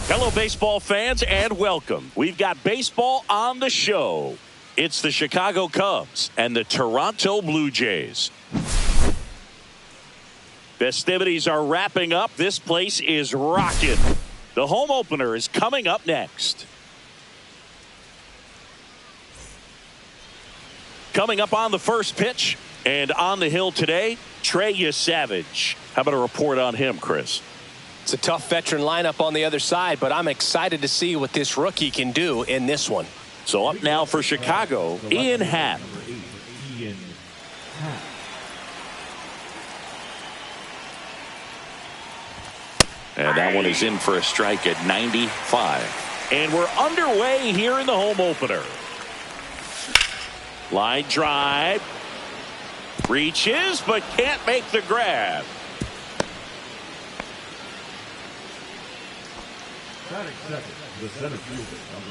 Hello, baseball fans, and welcome. We've got baseball on the show. It's the Chicago Cubs and the Toronto Blue Jays. Festivities are wrapping up. This place is rocking. The home opener is coming up next. Coming up on the first pitch and on the hill today, esevs. How about a report on him, Chris? It's a tough veteran lineup on the other side, but I'm excited to see what this rookie can do in this one. So up now for Chicago, Ian Happ. And that one is in for a strike at 95. And we're underway here in the home opener. Line drive. Reaches, but can't make the grab.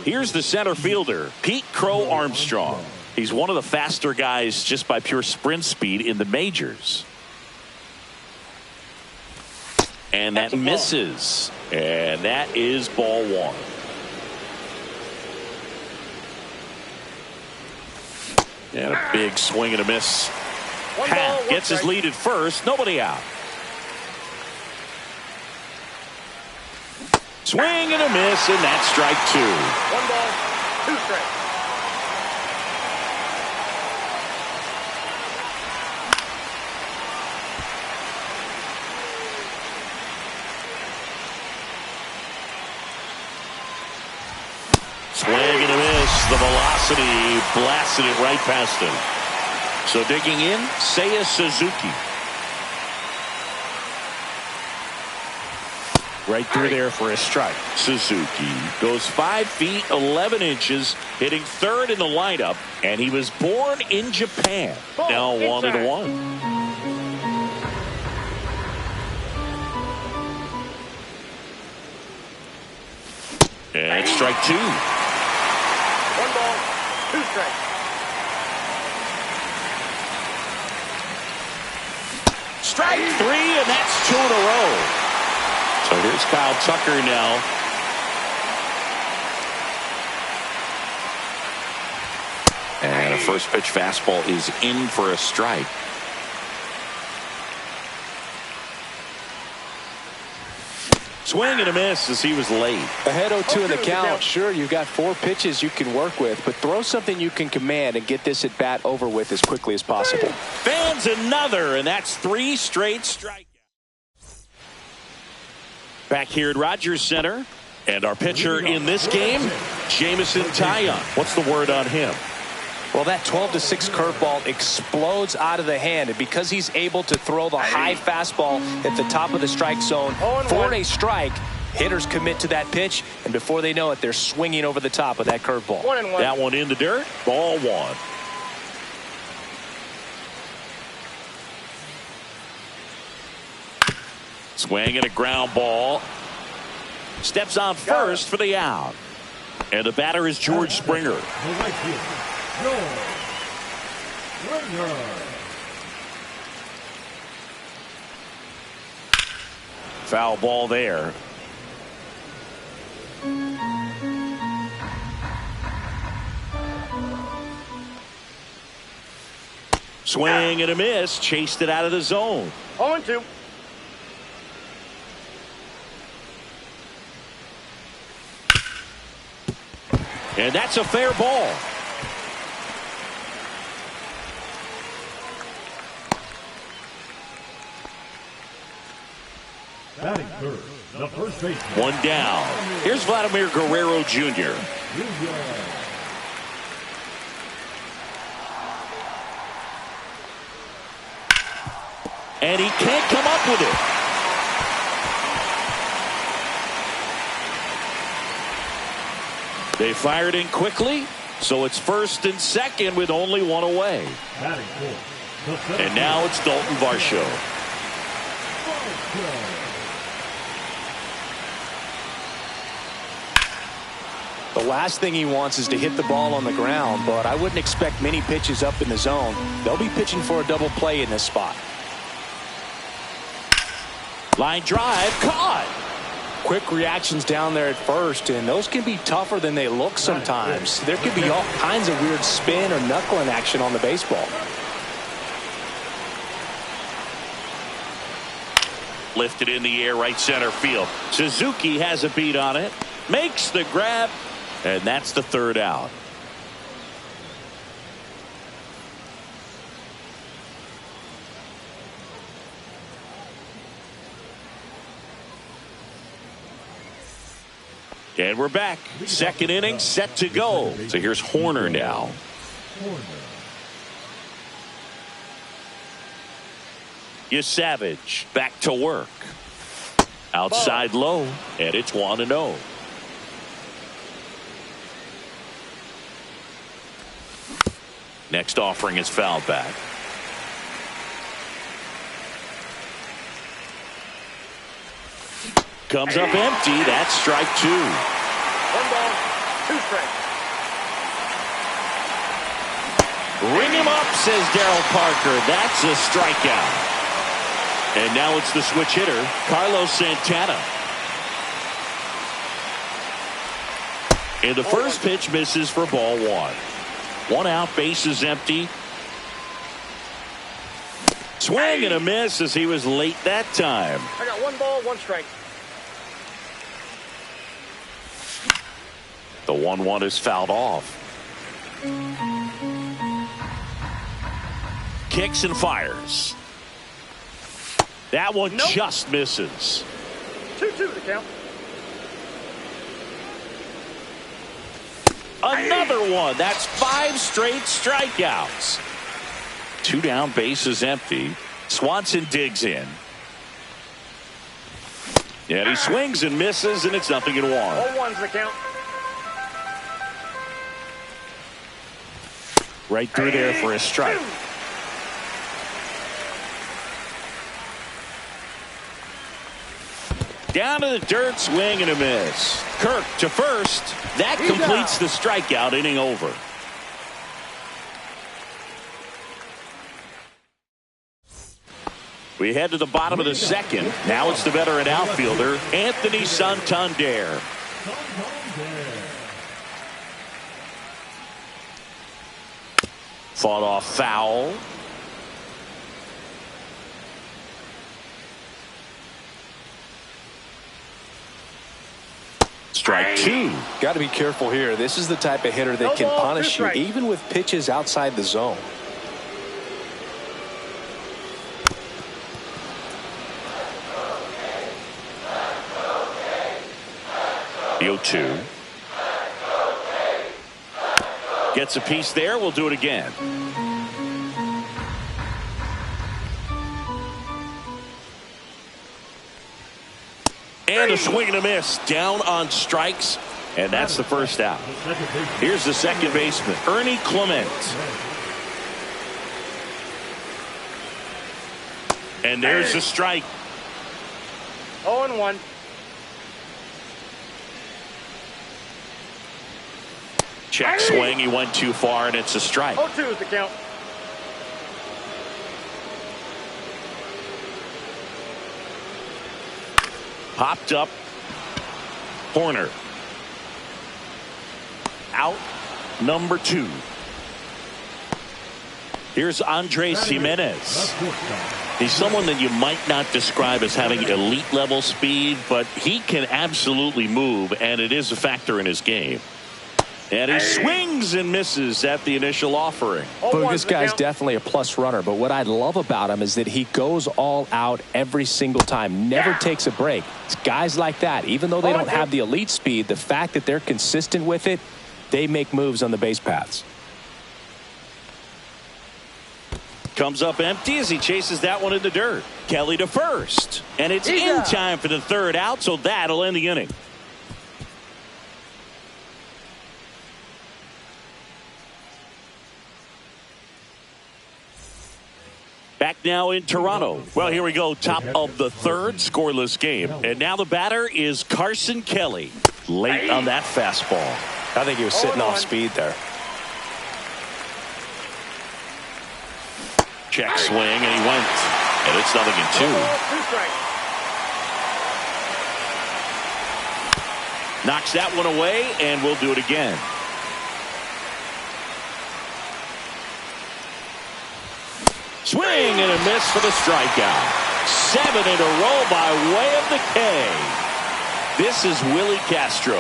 Here's the center fielder, Pete Crow Armstrong. He's one of the faster guys just by pure sprint speed in the majors. And that misses. And that is ball one. And a big swing and a miss. Happ gets his lead at first. Nobody out. Swing and a miss, and that's strike two. 1 ball, 2 strikes. Swing and a miss. The velocity blasted it right past him. So digging in, Seiya Suzuki. Right through there for a strike. Suzuki goes 5 feet 11 inches, hitting third in the lineup, and he was born in Japan. Now 1-1. And it's strike two. 1 ball, 2 strikes. Strike three, and that's 2 in a row. So here's Kyle Tucker now. And a first pitch fastball is in for a strike. Swing and a miss as he was late. Ahead 0-2 in the count. Sure, you've got 4 pitches you can work with, but throw something you can command and get this at bat over with as quickly as possible. Fans another, and that's 3 straight strikeouts. Back here at Rogers Center, and our pitcher in this game, Jameson Taillon. What's the word on him? Well, that 12-6 curveball explodes out of the hand, and because he's able to throw the high fastball at the top of the strike zone for a strike, hitters commit to that pitch, and before they know it, they're swinging over the top of that curveball. 1-1. That one in the dirt, ball one. Swing and a ground ball. Steps on first for the out. And the batter is George Springer. Foul ball there. Swing and a miss. Chased it out of the zone. 0-2. And that's a fair ball. Batting third, the first baseman. One down. Here's Vladimir Guerrero Jr. And he can't come up with it. They fired in quickly, so it's first and second with only one away. Batting fourth, And now it's Dalton Varsho. The last thing he wants is to hit the ball on the ground, but I wouldn't expect many pitches up in the zone. They'll be pitching for a double play in this spot. Line drive, caught. Quick reactions down there at first, and those can be tougher than they look sometimes. There could be all kinds of weird spin or knuckling action on the baseball. Lifted in the air, right center field. Suzuki has a beat on it. Makes the grab. And that's the third out. And we're back. Second inning set to go. So here's Horner now. Savage back to work. Outside low. And it's 1-0. Next offering is fouled back. Comes up empty. That's strike two. 1 ball, 2 strikes. Ring him up, says Darryl Parker. That's a strikeout. And now it's the switch hitter, Carlos Santana. And the first pitch misses for ball one. 1 out, bases empty. Swing and a miss as he was late that time. I got 1 ball, 1 strike. The 1-1 is fouled off. Kicks and fires. That one just misses. 2-2 the count. Another one. That's 5 straight strikeouts. 2 down, bases empty. Swanson digs in. And he swings and misses, and it's 0-1. 0-1's the count. Right through there for a strike. Down to the dirt, swing and a miss. Kirk to first. That completes the strikeout, inning over. We head to the bottom of the second. Now it's the veteran outfielder, Anthony Santander. Fought off foul. Strike two. Got to be careful here. This is the type of hitter that can punish you even with pitches outside the zone. The 0-2. Gets a piece there. We'll do it again. And a swing and a miss. Down on strikes. And that's the first out. Here's the second baseman, Ernie Clement. And there's the strike. 0-1. Check swing. He went too far, and it's a strike. 0-2 is the count. Popped up. Horner. Out number 2. Here's Andres Jimenez. He's someone that you might not describe as having elite level speed, but he can absolutely move, and it is a factor in his game. And he swings and misses at the initial offering. But this guy's definitely a plus runner, but what I love about him is that he goes all out every single time, never takes a break. It's guys like that, even though they don't have the elite speed, the fact that they're consistent with it, they make moves on the base paths. Comes up empty as he chases that one in the dirt. Kelly to first. And it's in time for the third out, so that'll end the inning. Back now in Toronto. Well, here we go. Top of the third, scoreless game. And now the batter is Carson Kelly. Late on that fastball. I think he was sitting off speed there. Check swing, and he went. And it's 0-2. Knocks that one away, and we'll do it again. Swing and a miss for the strikeout. 7 in a row by way of the K. This is Willie Castro.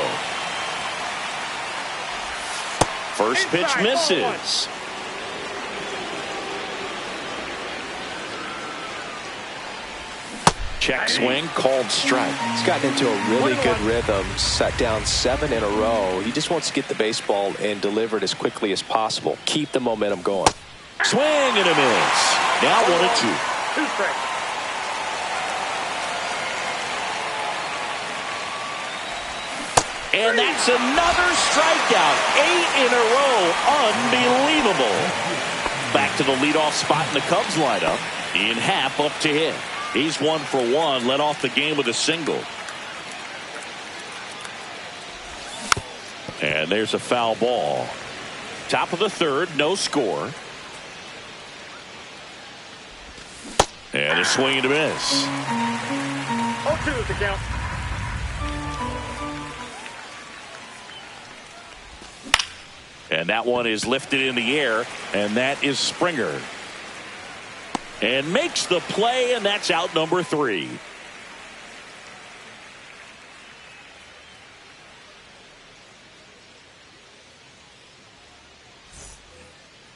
First pitch misses. Check swing, called strike. He's gotten into a really good rhythm, set down 7 in a row. He just wants to get the baseball and deliver it as quickly as possible. Keep the momentum going. Swing and a miss. Now 1-2. And that's another strikeout. 8 in a row. Unbelievable. Back to the leadoff spot in the Cubs lineup. In half up to hit. He's 1 for 1. Led off the game with a single. And there's a foul ball. Top of the third. No score. And a swing and a miss. 0-2 is the count. And that one is lifted in the air, and that is Springer. And makes the play, and that's out number 3.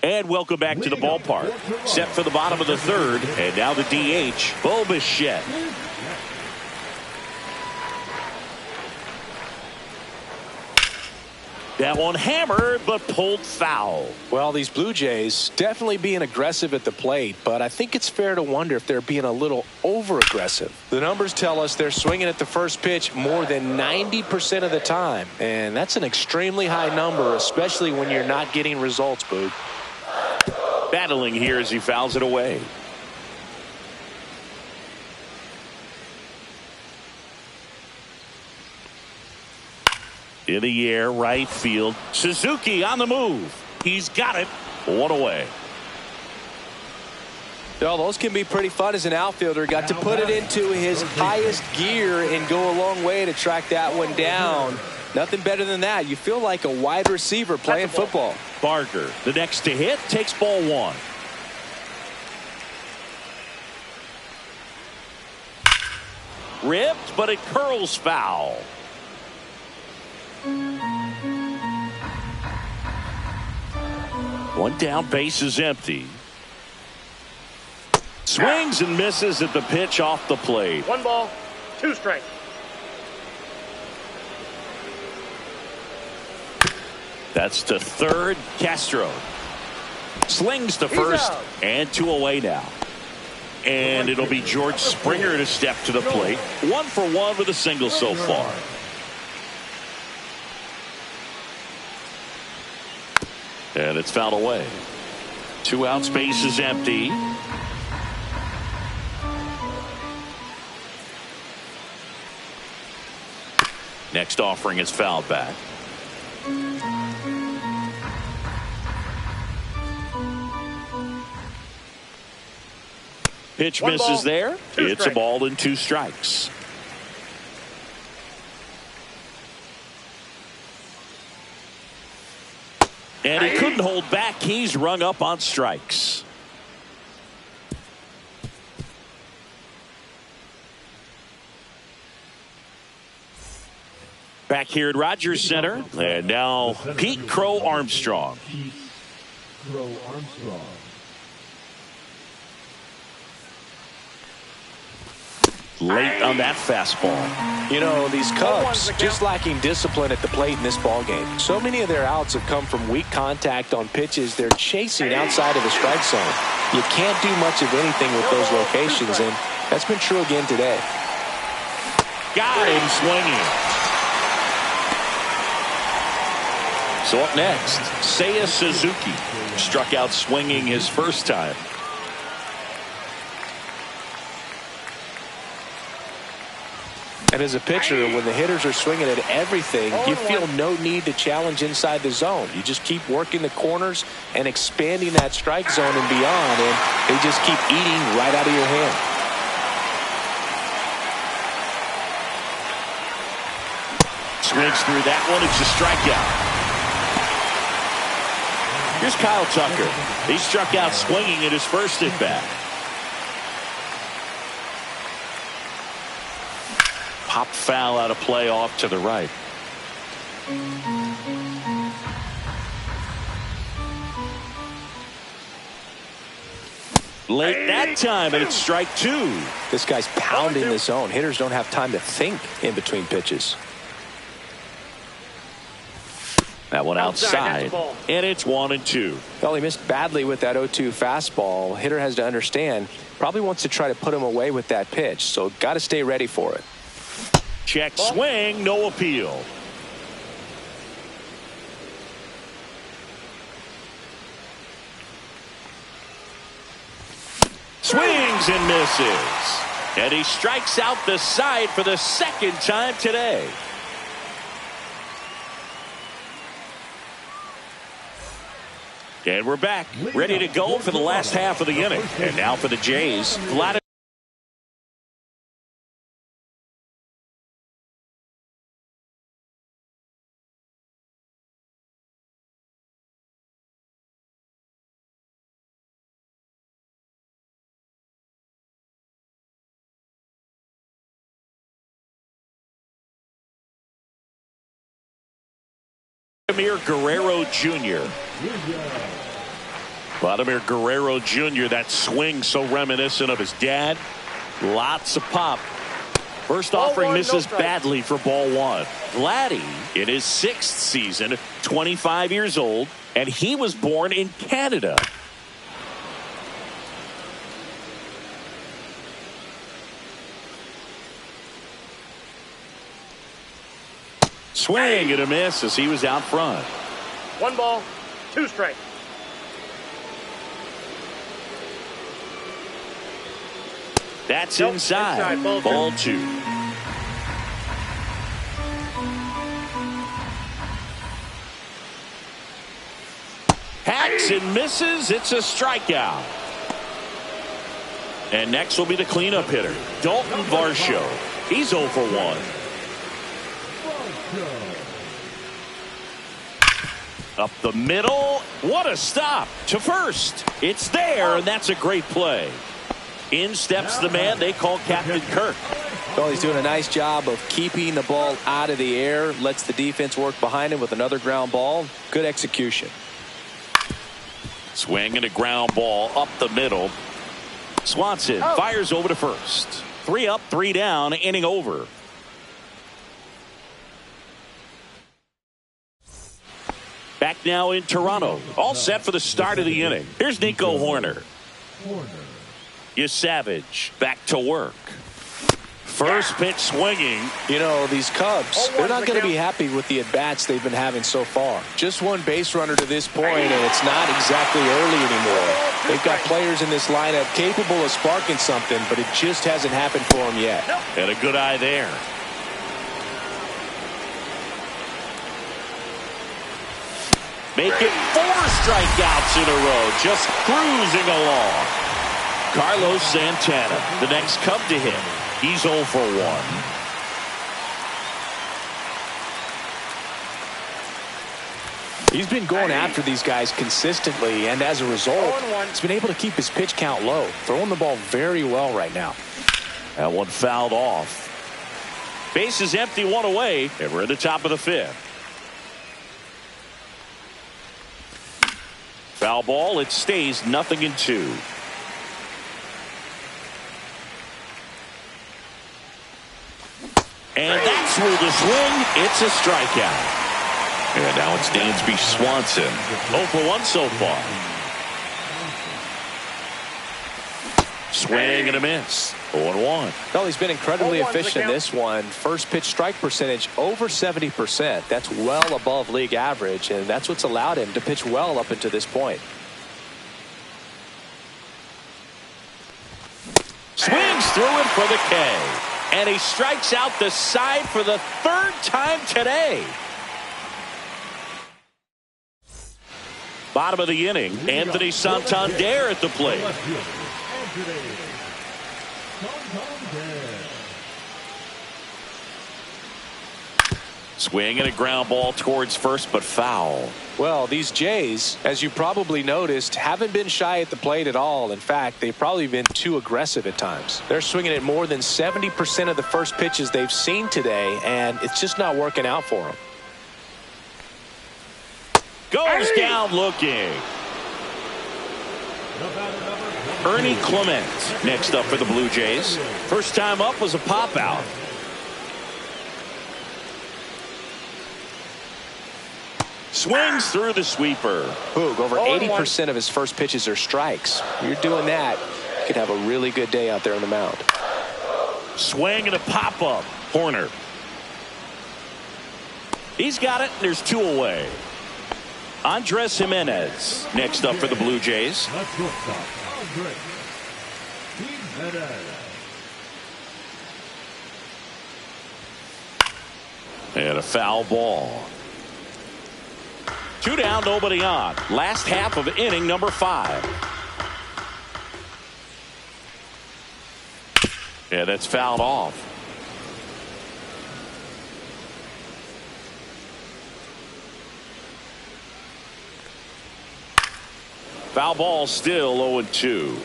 And welcome back to the ballpark. Set for the bottom of the third, and now the DH, Bo Bichette. That one hammered, but pulled foul. Well, these Blue Jays definitely being aggressive at the plate, but I think it's fair to wonder if they're being a little over-aggressive. The numbers tell us they're swinging at the first pitch more than 90% of the time, and that's an extremely high number, especially when you're not getting results, Boog. Battling here as he fouls it away. In the air, right field. Suzuki on the move. He's got it. 1 away. Well, those can be pretty fun as an outfielder. Got to put it into his highest gear and go a long way to track that one down. Nothing better than that. You feel like a wide receiver playing football. Barker, the next to hit, takes ball 1. Ripped, but it curls foul. One down, base is empty. Swings and misses at the pitch off the plate. 1 ball, 2 strikes. That's to third. Castro slings to first, and 2 away now. And it'll be George Springer to step to the plate. 1 for 1 with a single so far. And it's fouled away. 2 outs, base is empty. Next offering is fouled back. Pitch misses there. It's a ball and 2 strikes. And he couldn't hold back. He's rung up on strikes. Back here at Rogers Center, and now Pete Crow Armstrong. Crow Armstrong. Late on that fastball. You know, these Cubs just lacking discipline at the plate in this ball game. So many of their outs have come from weak contact on pitches they're chasing outside of the strike zone. You can't do much of anything with those locations, and that's been true again today. Got him swinging. So up next, Seiya Suzuki struck out swinging his first time. And as a pitcher, when the hitters are swinging at everything, you feel no need to challenge inside the zone. You just keep working the corners and expanding that strike zone and beyond, and they just keep eating right out of your hand. Swings through that one. It's a strikeout. Here's Kyle Tucker. He struck out swinging at his first at bat. Popped foul out of play off to the right. Late that time, and it's strike two. This guy's pounding the zone. Hitters don't have time to think in between pitches. That one outside, and it's 1-2. Well, he missed badly with that 0-2 fastball. Hitter has to understand, probably wants to try to put him away with that pitch, so got to stay ready for it. Check swing, no appeal. Swings and misses. And he strikes out the side for the second time today. And we're back, ready to go for the last half of the inning. And now for the Jays, Vladimir Guerrero Jr. Vladimir Guerrero Jr., that swing so reminiscent of his dad. Lots of pop. First offering misses badly for ball one. Vladdy in his 6th season, 25 years old, and he was born in Canada. Swing and a miss as he was out front. 1 ball, 2 strikes. That's inside. Ball 2. Hacks and misses. It's a strikeout. And next will be the cleanup hitter, Dalton Varsho. He's 0 for 1. Up the middle. What a stop to first. It's there, and that's a great play. In steps the man they call Captain Kirk. Well, he's doing a nice job of keeping the ball out of the air. Lets the defense work behind him with another ground ball. Good execution. Swing and a ground ball up the middle. Swanson fires over to first. 3 up, 3 down, inning over. Back now in Toronto. All set for the start of the inning. Here's Nico Horner. Savage back to work. First pitch swinging. You know, these Cubs, they're not going to be happy with the at-bats they've been having so far. Just one base runner to this point, and it's not exactly early anymore. They've got players in this lineup capable of sparking something, but it just hasn't happened for them yet. And a good eye there. Make it 4 strikeouts in a row, just cruising along. Carlos Santana, the next Cub to hit. He's 0 for 1. He's been going after these guys consistently, and as a result, he's been able to keep his pitch count low, throwing the ball very well right now. That one fouled off. Base is empty, one away, and we're at the top of the fifth. Foul ball. It stays 0-2. And that smooth a swing. It's a strikeout. And now it's Dansby Swanson. 0 for 1 so far. Swing and a miss. 0-1. Well, he's been incredibly efficient in this one. First pitch strike percentage over 70%. That's well above league average, and that's what's allowed him to pitch well up until this point. Swings through it for the K. And he strikes out the side for the third time today. Bottom of the inning, Anthony Santander at the plate. Swing and a ground ball towards first, but foul. Well, these Jays, as you probably noticed, haven't been shy at the plate at all. In fact, they've probably been too aggressive at times. They're swinging at more than 70% of the first pitches they've seen today, and it's just not working out for them. Goes down looking. Ernie Clement next up for the Blue Jays. First time up was a pop out. Swings through the sweeper. Boog, over 80% of his first pitches are strikes. You're doing that, you could have a really good day out there on the mound. Swing and a pop up. Horner. He's got it. There's 2 away. Andres Jimenez next up for the Blue Jays. And a foul ball. 2 down, nobody on. Last half of inning number 5. Yeah, that's fouled off. Foul ball still 0-2.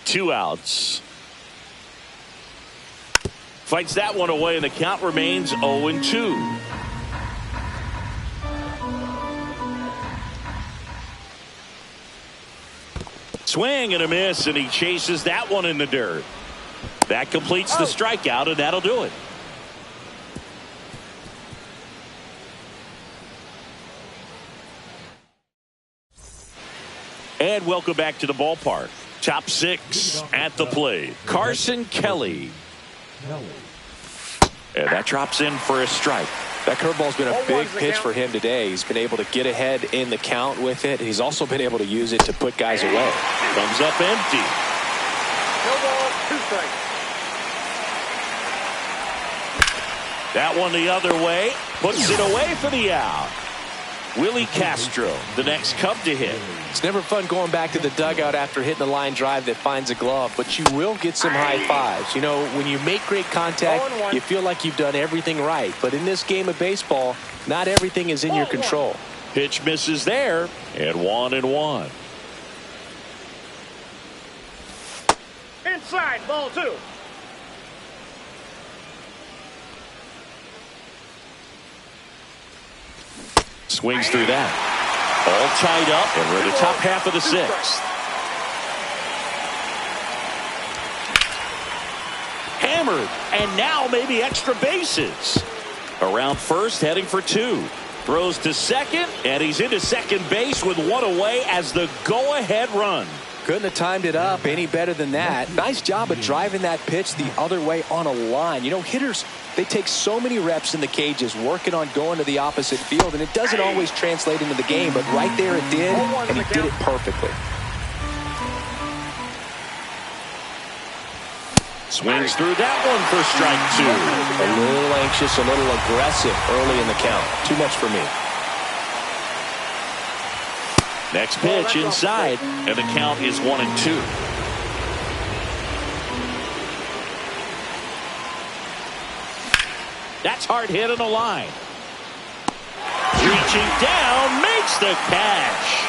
2 outs. Fights that one away, and the count remains 0-2. Swing and a miss, and he chases that one in the dirt. That completes the strikeout, and that'll do it. And welcome back to the ballpark. Top 6 at the plate. Carson Kelly. And that drops in for a strike. That curveball's been a big pitch for him today. He's been able to get ahead in the count with it. He's also been able to use it to put guys away. Comes up empty. No ball, 2 strikes. That one the other way. Puts it away for the out. Willie Castro, the next Cub to hit. It's never fun going back to the dugout after hitting a line drive that finds a glove, but you will get some high fives. You know, when you make great contact, you feel like you've done everything right. But in this game of baseball, not everything is in your control. Pitch misses there, and 1-1. Inside, ball 2. Swings through that. All tied up, and we're in the top half of the 6th. Hammered, and now maybe extra bases. Around first, heading for 2. Throws to second, and he's into second base with 1 away as the go-ahead run. Couldn't have timed it up any better than that. Nice job of driving that pitch the other way on a line. You know, hitters, they take so many reps in the cages working on going to the opposite field, and it doesn't always translate into the game, but right there it did, and he did it perfectly. Swings through that one for strike 2. A little anxious, a little aggressive early in the count. Too much for me. Next pitch inside, and the count is 1-2. That's hard hit on the line. Reaching down, makes the catch.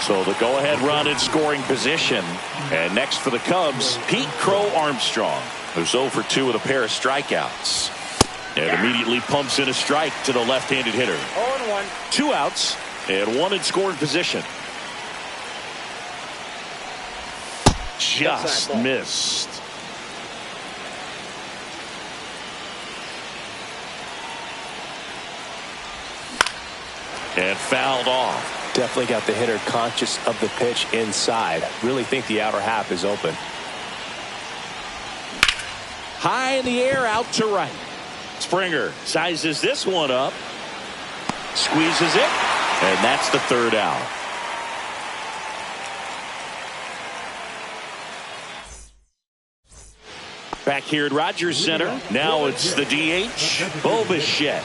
So the go-ahead run in scoring position. And next for the Cubs, Pete Crow Armstrong, who's 0 for 2 with a pair of strikeouts. And immediately pumps in a strike to the left-handed hitter. 0-1. 2 outs and 1 in scoring position. Just missed. And fouled off. Definitely got the hitter conscious of the pitch inside. Really think the outer half is open. High in the air, out to right. Springer sizes this one up. Squeezes it. And that's the 3rd out. Back here at Rogers Center. Now it's the DH, Bo Bichette.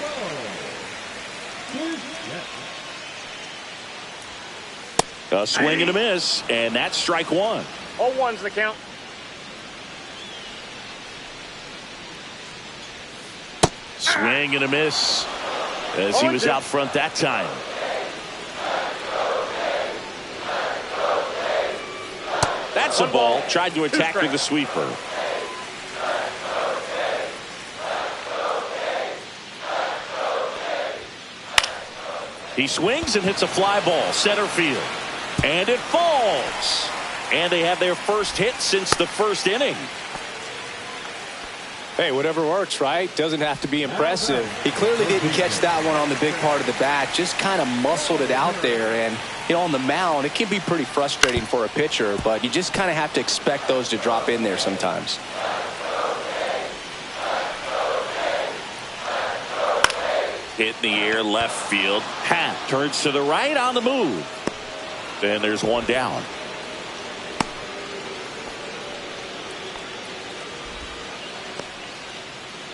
A swing and a miss, and that's strike 1. 0-1's the count. Swing and a miss as he was out front that time. That's a ball. Tried to attack with the sweeper. He swings and hits a fly ball center field. And it falls. And they have their first hit since the first inning. Hey, whatever works, right? Doesn't have to be impressive. He clearly didn't catch that one on the big part of the bat. Just kind of muscled it out there. And, you know, on the mound, it can be pretty frustrating for a pitcher. But you just kind of have to expect those to drop in there sometimes. Hit in the air, left field. Pat turns to the right on the move. And there's one down.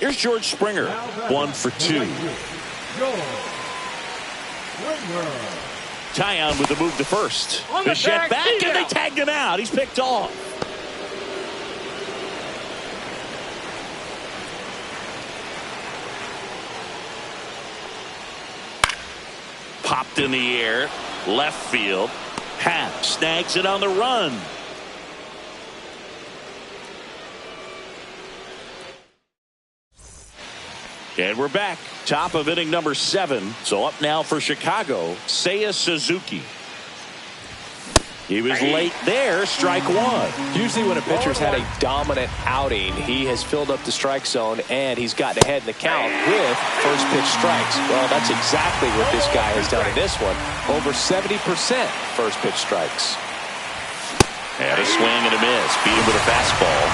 Here's George Springer, 1 for 2. Tyon with the move to first. Bichette back, and they tagged him out. He's picked off. Popped in the air, left field. Pat snags it on the run. And we're back. Top of inning number 7. So up now for Chicago, Seiya Suzuki. He was late there, strike 1. Usually when a pitcher's had a dominant outing, he has filled up the strike zone and he's gotten ahead in the count with first pitch strikes. Well, that's exactly what this guy has done in this one. Over 70% first pitch strikes. And a swing and a miss. Beat him with a fastball.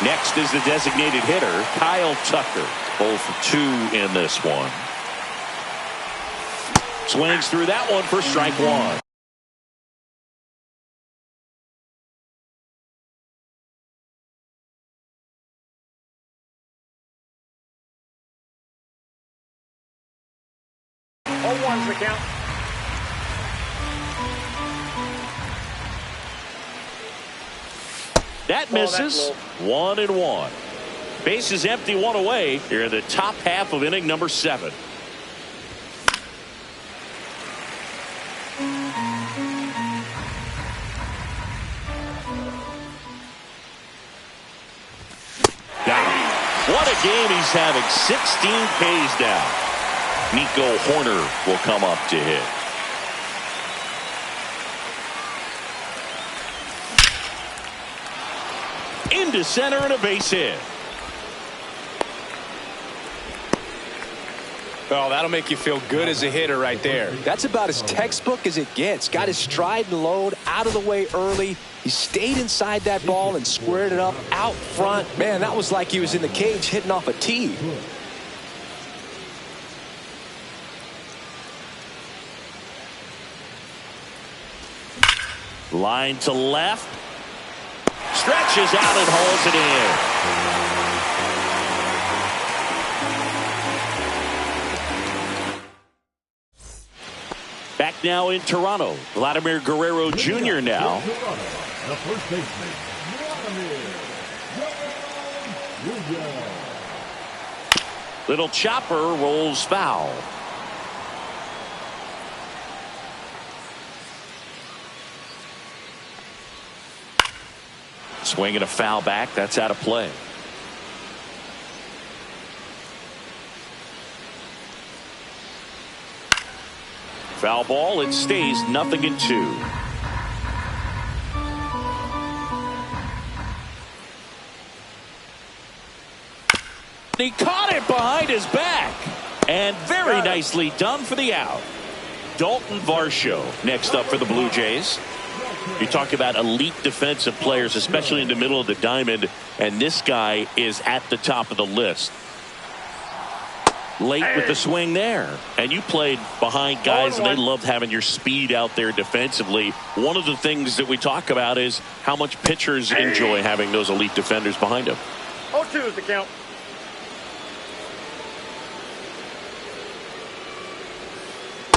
Next is the designated hitter, Kyle Tucker. 0 for 2 in this one. Swings through that one for strike 1. One's the count. That misses. 1-1. Bases empty, 1 away. Here in the top half of inning number 7. Got him. What a game he's having. 16 Ks down. Nico Horner will come up to hit. Into center and a base hit. Oh, that'll make you feel good as a hitter right there. That's about as textbook as it gets. Got his stride and load out of the way early. He stayed inside that ball and squared it up out front. Man, that was like he was in the cage hitting off a tee. Line to left. Stretches out and holds it in. Back now in Toronto. Vladimir Guerrero Jr. now. The first baseman, Vladimir. Little chopper rolls foul. Swinging a foul back. That's out of play. Foul ball. It stays 0-2. He caught it behind his back. And very nicely done for the out. Dalton Varsho next up for the Blue Jays. You talk about elite defensive players, especially in the middle of the diamond, and this guy is at the top of the list. Late with the swing there. And you played behind guys, and they loved having your speed out there defensively. One of the things that we talk about is how much pitchers enjoy having those elite defenders behind them. 0-2 is the count.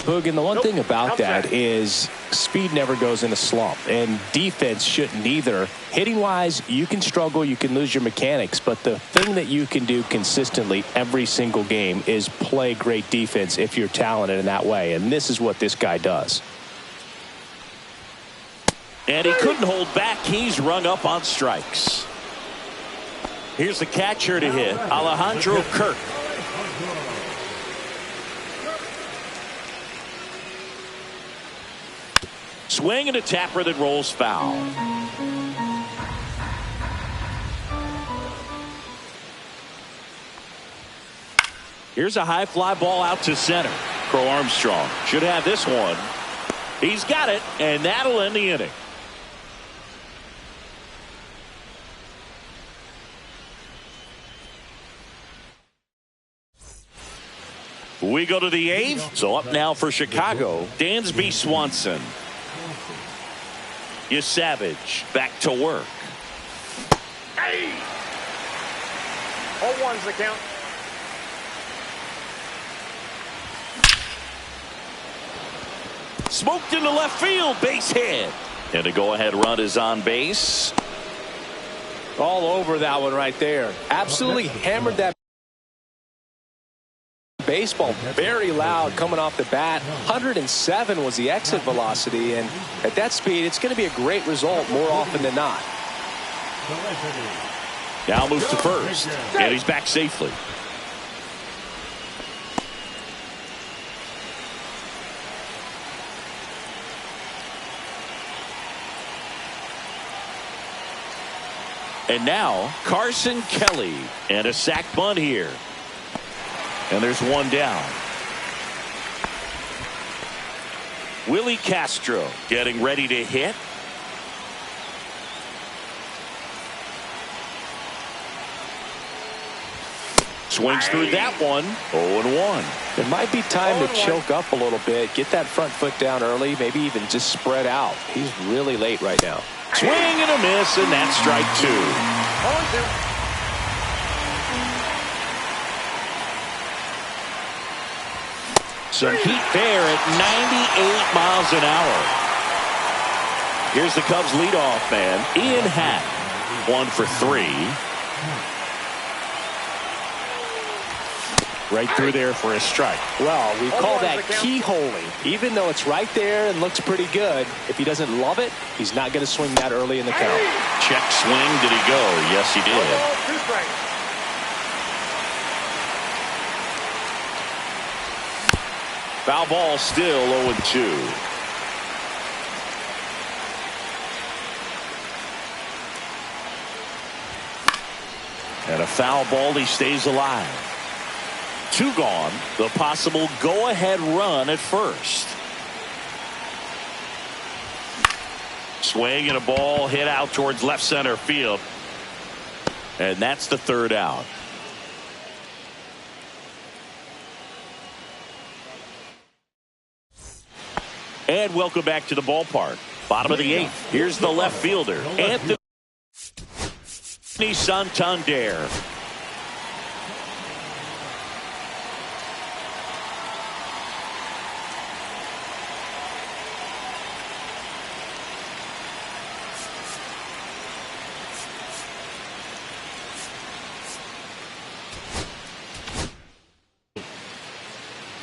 Boog, and the one thing about that is speed never goes in a slump, and defense shouldn't either. Hitting wise, you can struggle, you can lose your mechanics, but the thing that you can do consistently every single game is play great defense if you're talented in that way, and this is what this guy does. And he couldn't hold back. He's rung up on strikes. Here's the catcher to hit, Alejandro Kirk. Swing and a tapper that rolls foul. Here's a high fly ball out to center. Crow Armstrong should have this one. He's got it, and that'll end the inning. We go to the eighth. So up now for Chicago, Dansby Swanson. Savage back to work. 0-1's the count. Smoked into left field, base hit. And a go-ahead run is on base. All over that one right there. Absolutely hammered that baseball, very loud coming off the bat. 107 was the exit velocity, and at that speed it's going to be a great result more often than not. Now moves to first, and he's back safely. And now Carson Kelly, and a sac bunt here. And there's one down. Willie Castro getting ready to hit. Swings through that one. 0-1. It might be time to choke up a little bit, get that front foot down early, maybe even just spread out. He's really late right now. Swing and a miss, and that's strike two. 0-2. Some heat there at 98 miles an hour. Here's the Cubs leadoff man, Ian Happ. 1 for 3. Right through there for a strike. Well, we call that keyholing. Even though it's right there and looks pretty good, if he doesn't love it, he's not going to swing that early in the count. Check swing. Did he go? Yes, he did. 2 strikes. Foul ball still 0-2. And a foul ball. He stays alive. 2 gone. The possible go-ahead run at first. Swing and a ball hit out towards left center field. And that's the 3rd out. And welcome back to the ballpark. Bottom of the 8th. Here's the left fielder, Anthony Santander.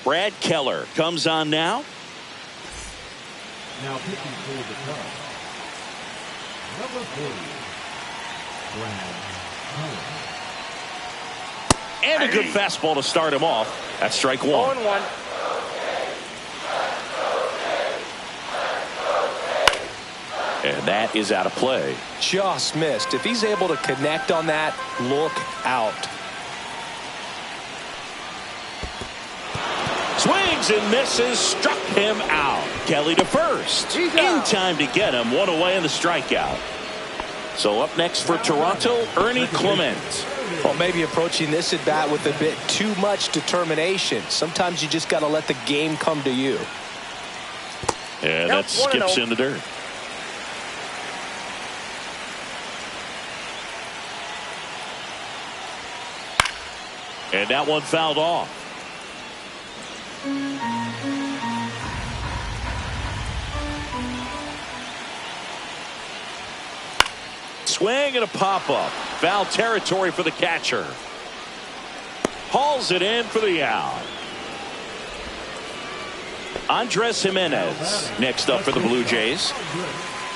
Brad Keller comes on now. Now pitching for the Cubs, number 40, And a good fastball to start him off. That's strike one. 0-1. And that is out of play. Just missed. If he's able to connect on that, look out. Swings and misses, struck him out. Kelly to first. In time to get him. One away in the strikeout. So up next for Toronto, Ernie Clement. Well, maybe approaching this at bat with a bit too much determination. Sometimes you just got to let the game come to you. And that skips in the dirt. And that one fouled off. Swing and a pop-up. Foul territory for the catcher. Hauls it in for the out. Andres Jimenez next up for the Blue Jays.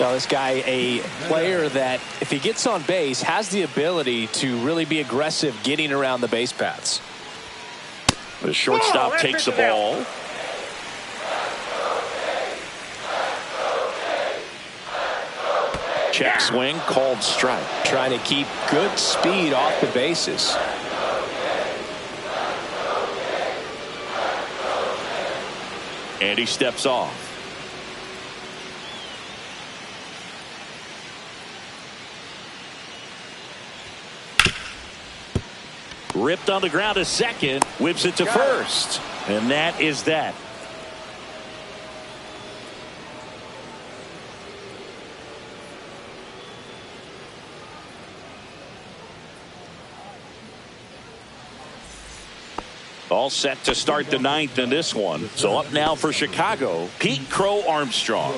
Now, this guy, a player that, if he gets on base, has the ability to really be aggressive getting around the base paths. The shortstop takes the ball. Check swing, called strike. Trying to keep good speed off the bases. And he steps off. Ripped on the ground to second, whips it to first. And that is that. All set to start the ninth in this one. So up now for Chicago, Pete Crow Armstrong.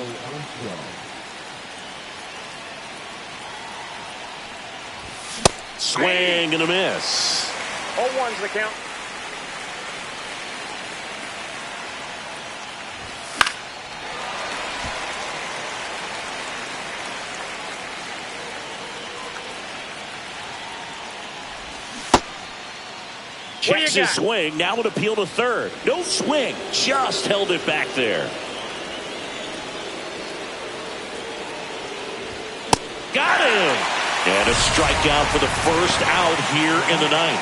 Swing and a miss. 0-1's the count. Checks his swing. Now an appeal to third. No swing. Just held it back there. Got him. And a strikeout for the first out here in the ninth.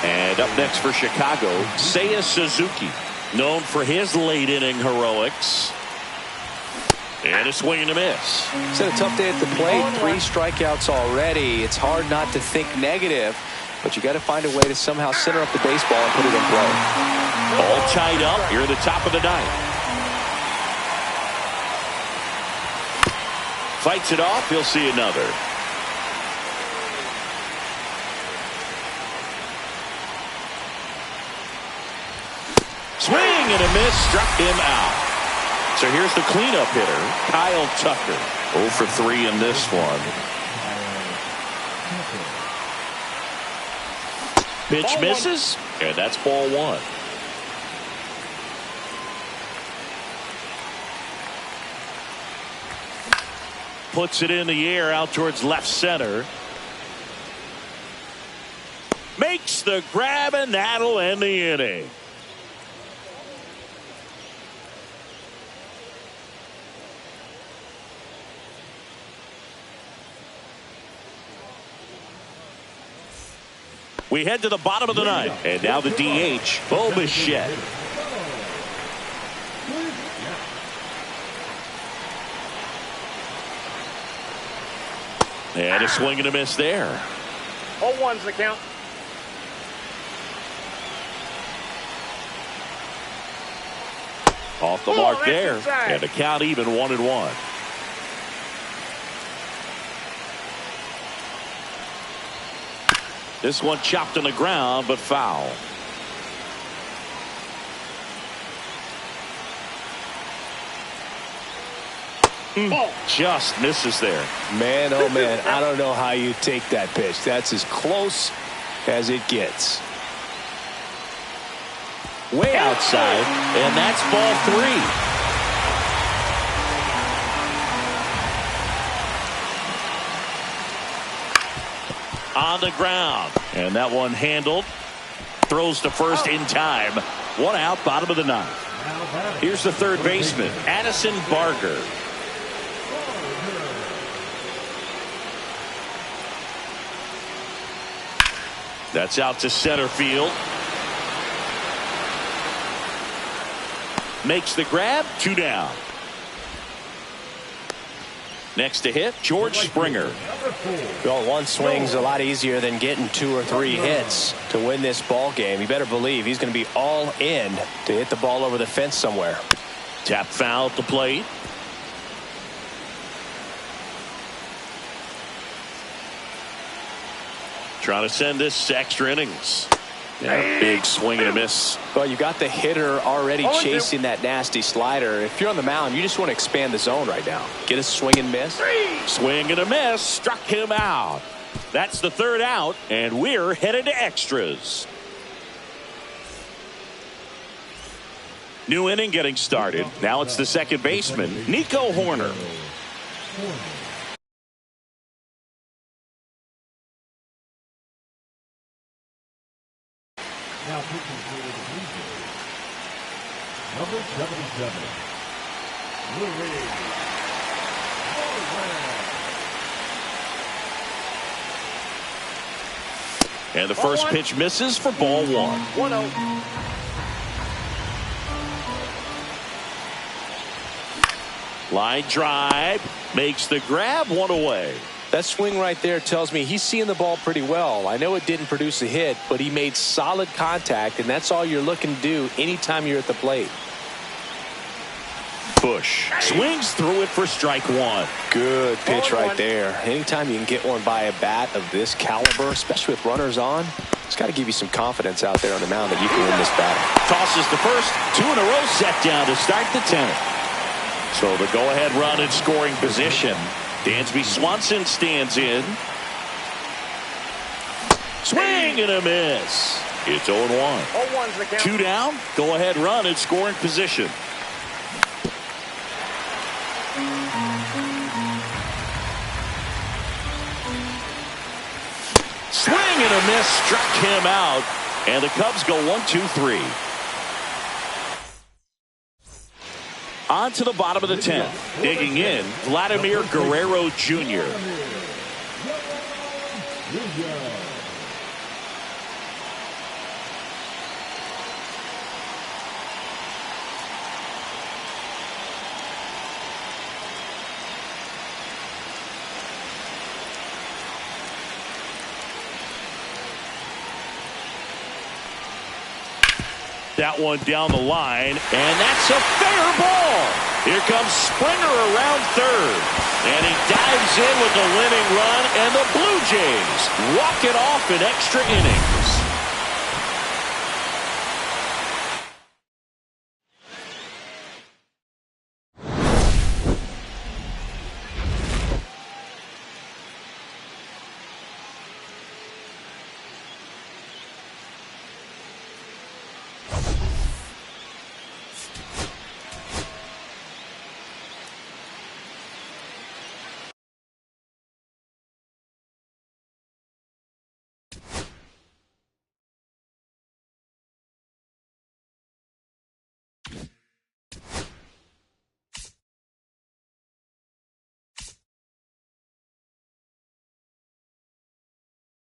And up next for Chicago, Seiya Suzuki, known for his late inning heroics. And a swing and a miss. It's a tough day at the plate. 3 strikeouts already. It's hard not to think negative, but you got to find a way to somehow center up the baseball and put it in play. All tied up here at the top of the ninth. Fights it off. He'll see another. Swing and a miss, struck him out. So here's the cleanup hitter, Kyle Tucker. 0 for 3 in this one. Pitch misses, and that's ball 1. Puts it in the air out towards left center. Makes the grab, and that'll end the inning. We head to the bottom of the ninth, and now the DH, Bo Bichette. And a swing and a miss there. 0-1's the count. Off the mark there, and the count even 1-1. This one chopped on the ground, but foul. Just misses there. Man, oh man, I don't know how you take that pitch. That's as close as it gets. Way outside, and that's ball 3. on the ground. And that one handled. Throws to first in time. One out, bottom of the ninth. Here's the third baseman, Addison Barger. That's out to center field. Makes the grab, 2 down. Next to hit, George Springer. Well, one swing's a lot easier than getting 2 or 3 hits to win this ball game. You better believe he's going to be all in to hit the ball over the fence somewhere. Tap foul at the plate. Trying to send this to extra innings. Yeah, big swing and a miss. Well, you got the hitter already chasing that nasty slider. If you're on the mound, you just want to expand the zone right now. Get a swing and miss. Swing and a miss. Struck him out. That's the third out, and we're headed to extras. New inning getting started. Now it's the second baseman, Nico Horner. Now pitching for the Blue Jays, number 77, Louis. And the first pitch misses for ball 1. 1-0. Line drive. Makes the grab, 1 away. That swing right there tells me he's seeing the ball pretty well. I know it didn't produce a hit, but he made solid contact, and that's all you're looking to do anytime you're at the plate. Bush swings through it for strike 1. Good pitch right there. Anytime you can get one by a bat of this caliber, especially with runners on, it's got to give you some confidence out there on the mound that you can win this battle. Tosses the first, 2 in a row set down to start the 10th. So the go-ahead run in scoring position. Dansby Swanson stands in. Swing and a miss. It's 0-1. 0-1's the count. 2 down. Go-ahead run in scoring position. Swing and a miss. Struck him out. And the Cubs go 1-2-3. On to the bottom of the 10th. Digging in, Vladimir Guerrero Jr. That one down the line, and that's a fair ball. Here comes Springer around third, and he dives in with the winning run, and the Blue Jays walk it off in extra innings.